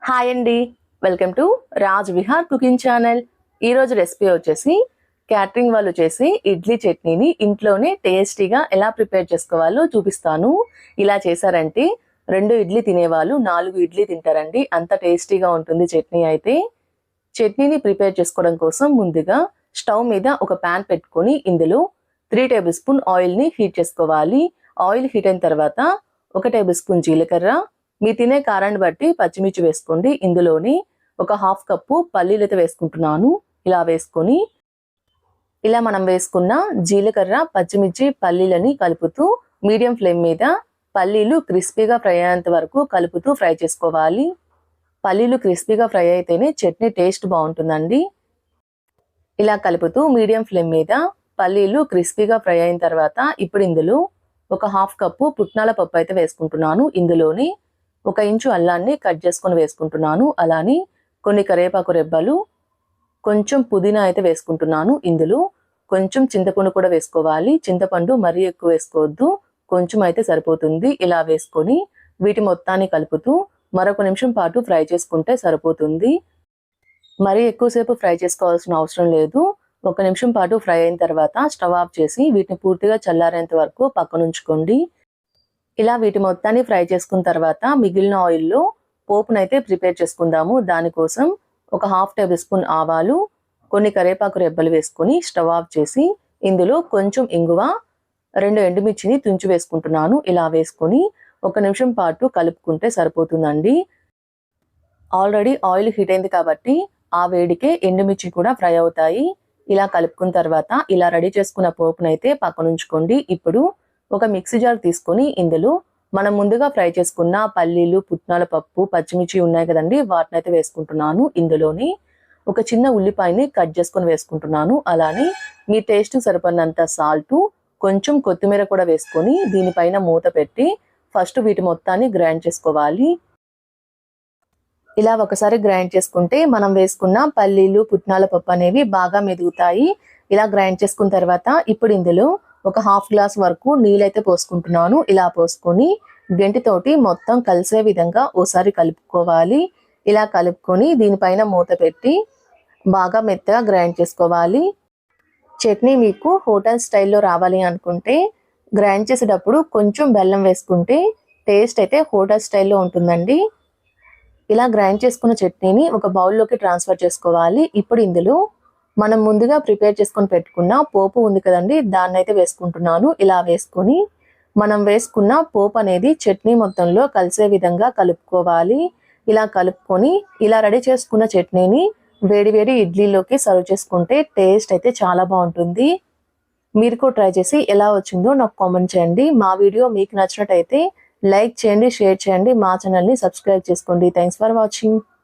Hi అండి, welcome to Raj Vihar cooking channel. ఈరోజు recipe వచ్చేసి క్యాటరింగ్ వాళ్ళు చేసి ఇడ్లీ చట్నీని ఇంట్లోనే టేస్టీగా ఎలా ప్రిపేర్ చేసుకోవాలో చూపిస్తాను. ఇలా చేశారంటే 2 ఇడ్లీ తినేవాళ్ళు 4 ఇడ్లీ తింటారండి, అంత టేస్టీగా ఉంటుంది చట్నీ అయితే. చట్నీని ప్రిపేర్ చేసుకోవడం కోసం ముందుగా స్టవ్ మీద ఒక ప్యాన్ పెట్టుకొని ఇందులో 3 టేబుల్ స్పూన్ ఆయిల్ని హీట్ చేసుకోవాలి. ఆయిల్ హీట్ అయిన తర్వాత 1 టేబుల్ స్పూన్ జీలకర్ర, మీ తినే కారాన్ని బట్టి పచ్చిమిర్చి వేసుకోండి. ఇందులోని ఒక 1/2 కప్పు పల్లీలు అయితే వేసుకుంటున్నాను. ఇలా వేసుకొని ఇలా మనం వేసుకున్న జీలకర్ర, పచ్చిమిర్చి, పల్లీలని కలుపుతూ మీడియం ఫ్లేమ్ మీద పల్లీలు క్రిస్పీగా ఫ్రై అయ్యేంత వరకు కలుపుతూ ఫ్రై చేసుకోవాలి. పల్లీలు క్రిస్పీగా ఫ్రై అయితేనే చట్నీ టేస్ట్ బాగుంటుందండి. ఇలా కలుపుతూ మీడియం ఫ్లేమ్ మీద పల్లీలు క్రిస్పీగా ఫ్రై అయిన తర్వాత ఇప్పుడు ఇందులో ఒక 1/2 కప్పు పుట్నాల పప్పు అయితే వేసుకుంటున్నాను. ఇందులోని 1 ఇంచు అల్లాన్ని కట్ చేసుకొని వేసుకుంటున్నాను. అలానే కొన్ని కరివేపాకు రెబ్బలు, కొంచెం పుదీనా అయితే వేసుకుంటున్నాను. ఇందులో కొంచెం చింతపండు కూడా వేసుకోవాలి. చింతపండు మరీ ఎక్కువ వేసుకోవద్దు, కొంచెం అయితే సరిపోతుంది. ఇలా వేసుకొని వీటి మొత్తాన్ని కలుపుతూ మరొక నిమిషం పాటు ఫ్రై చేసుకుంటే సరిపోతుంది. మరీ ఎక్కువసేపు ఫ్రై చేసుకోవాల్సిన అవసరం లేదు. 1 నిమిషం పాటు ఫ్రై అయిన తర్వాత స్టవ్ ఆఫ్ చేసి వీటిని పూర్తిగా చల్లారేంత వరకు పక్కనుంచుకోండి. ఇలా వీటి మొత్తాన్ని ఫ్రై చేసుకున్న తర్వాత మిగిలిన ఆయిల్లో పోపునైతే ప్రిపేర్ చేసుకుందాము. దానికోసం ఒక 1/2 టేబుల్ స్పూన్ ఆవాలు, కొన్ని కరివేపాకు రెబ్బలు వేసుకొని స్టవ్ ఆఫ్ చేసి ఇందులో కొంచెం ఇంగువ, 2 ఎండుమిర్చిని తుంచి వేసుకుంటున్నాను. ఇలా వేసుకొని 1 నిమిషం పాటు కలుపుకుంటే సరిపోతుందండి. ఆల్రెడీ ఆయిల్ హీట్ అయింది కాబట్టి ఆ వేడికే ఎండుమిర్చి కూడా ఫ్రై అవుతాయి. ఇలా కలుపుకున్న తర్వాత ఇలా రెడీ చేసుకున్న పోపునైతే పక్కనుంచుకోండి. ఇప్పుడు ఒక మిక్సీ జార్ తీసుకొని ఇందులో మనం ముందుగా ఫ్రై చేసుకున్న పల్లీలు, పుట్నాల పప్పు, పచ్చిమిర్చి ఉన్నాయి కదండి, వాటిని అయితే వేసుకుంటున్నాను. ఇందులోని ఒక చిన్న ఉల్లిపాయని కట్ చేసుకొని వేసుకుంటున్నాను. అలానే మీ టేస్ట్ సరిపడినంత సాల్ట్, కొంచెం కొత్తిమీర కూడా వేసుకొని దీనిపైన మూత పెట్టి ఫస్ట్ వీటి మొత్తాన్ని గ్రైండ్ చేసుకోవాలి. ఇలా ఒకసారి గ్రైండ్ చేసుకుంటే మనం వేసుకున్న పల్లీలు, పుట్నాల పప్పు అనేవి బాగా మెదుగుతాయి. ఇలా గ్రైండ్ చేసుకున్న తర్వాత ఇప్పుడు ఇందులో ఒక 1/2 గ్లాస్ వరకు నీళ్ళైతే పోసుకుంటున్నాను. ఇలా పోసుకొని గెంటితోటి మొత్తం కలిసే విధంగా ఓసారి కలుపుకోవాలి. ఇలా కలుపుకొని దీనిపైన మూత పెట్టి బాగా మెత్తగా గ్రైండ్ చేసుకోవాలి. చట్నీ మీకు హోటల్ స్టైల్లో రావాలి అనుకుంటే గ్రైండ్ చేసేటప్పుడు కొంచెం బెల్లం వేసుకుంటే టేస్ట్ అయితే హోటల్ స్టైల్లో ఉంటుందండి. ఇలా గ్రైండ్ చేసుకున్న చట్నీని ఒక బౌల్లోకి ట్రాన్స్ఫర్ చేసుకోవాలి. ఇప్పుడు ఇందులో మనం ముందుగా ప్రిపేర్ చేసుకొని పెట్టుకున్న పోపు ఉంది కదండి, దాన్ని అయితే వేసుకుంటున్నాను. ఇలా వేసుకొని మనం వేసుకున్న పోపు అనేది చట్నీ మొత్తంలో కలిసే విధంగా కలుపుకోవాలి. ఇలా కలుపుకొని ఇలా రెడీ చేసుకున్న చట్నీని వేడివేడి ఇడ్లీలోకి సర్వ్ చేసుకుంటే టేస్ట్ అయితే చాలా బాగుంటుంది. మీరు కూడా ట్రై చేసి ఎలా వచ్చిందో నాకు కామెంట్ చేయండి. మా వీడియో మీకు నచ్చినట్టయితే లైక్ చేయండి, షేర్ చేయండి, మా ఛానల్ని సబ్స్క్రైబ్ చేసుకోండి. Thanks for watching.